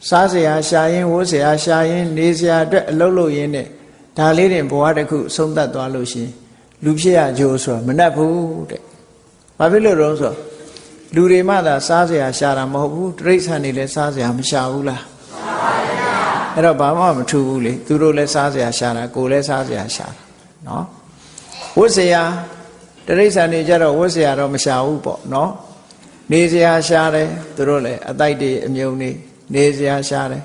စားเสียရှာရင်ဝတ်เสียရှာရင်နေเสียအတွက်အလုပ်လုပ်ရင်းနဲ့ဒါလေးတင်ဘဝတစ်ခုဆုံးသက်သွားလို့ရှိရင်လူဖြစ်ရကြိုးဆိုတာမနှက်ဘူးတဲ့ဘာဖြစ်လို့တော့ဆိုလူတွေမှသာစားเสียရှာတာမဟုတ်ဘူးတိရစ္ဆာန်တွေလည်းစားเสียမရှာဘူးလားရှာပါဗျာအဲ့တော့ဘာမှမထူဘူးလေသူတို့လည်းစားเสียရှာတာကိုယ်လည်းစားเสียရှာတာနော်ဝတ်เสียတိရစ္ဆာန်တွေကြတော့ဝတ်เสียတော့မရှာဘူးပေါ့နော်နေเสียရှာတယ်သူတို့လည်းအတိုက်တွေအမြုံနေနေเสียရှာတယ်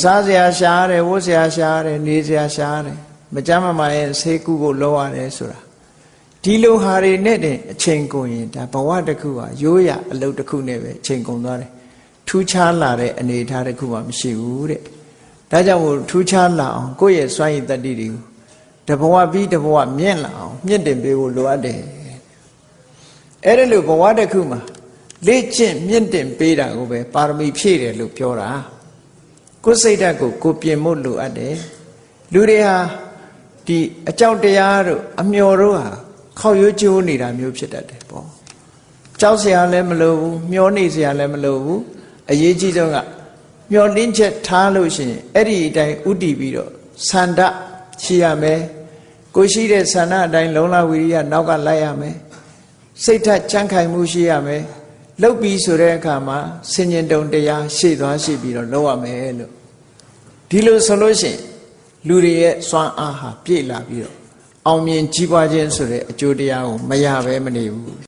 စားเสียရှာတယ်ဝတ်เสียရှာတယ်နေเสียရှာတယ်မကြမ်းမမာရဲ့ဆေးကုဖို့လိုရတယ်ဆိုတာဒီလိုဟာတွေနဲ့တဲ့အချိန်ကုန်ရင်ဒါဘဝတစ်ခုဟာရိုးရအလုပ်တစ်ခုနဲ့ပဲအချိန်ကုန်သွားတယ်ထူးခြားလာတဲ့အနေအထားတစ်ခုမှမရှိဘူးတဲ့ဒါကြောင့်မို့ထူးခြားလာအောင်ကိုယ့်ရဲ့စွမ်းရည်တတ္တိတွေကိုတဘဝပြီးတဘဝမြင့်လာအောင်မြင့်တင်ပေးဖို့လိုအပ်တယ်အဲ့ဒါလို့ဘဝတစ်ခုမှာလေ့ကျင့်မြင့်တင်ပေးတာကိုပဲပါရမီဖြည့်တယ်လို့ပြောတာကိုယ်စိတ်ဓာတ်ကိုကိုပြင်ဖို့လိုအပ်တယ်လူတွေဟာဒီအကြောက်တရားတို့အမျှော်တို့ဟာခောက်ရွကျိုးနေတာမျိုးဖြစ်တတ်တယ်ပေါ့ကြောက်เสียလည်းမလိုဘူးမျောနေเสียလည်းမလိုဘူးအရေးကြီးဆုံးကမျောလင်းချက်ထားလို့ရှိရင်အဲ့ဒီအတိုင်းဥတည်ပြီးတော့ဆန္ဒရှိရမယ်ကိုရှိတဲ့ဆန္ဒအတိုင်းလုံလဝိရိယနောက်ကလိုက်ရမယ်စိတ်ဓာတ်ကြံ့ခိုင်မှုရှိရမယ်လှုပ်ပြီးဆိုတဲ့အခါမှာဆင်ញင်တုံတရားရှေ့သွားရှိပြီးတော့လုပ်ရမယ်လို့ဒီလိုဆိုလို့ရှိရင်လူတွေရဲ့စွမ်းအားဟာပြည့်လာပြီးတော့အောင်မြင်ကြီးပွားခြင်းဆိုတဲ့အကျိုးတရားကိုမရဘဲမနေဘူး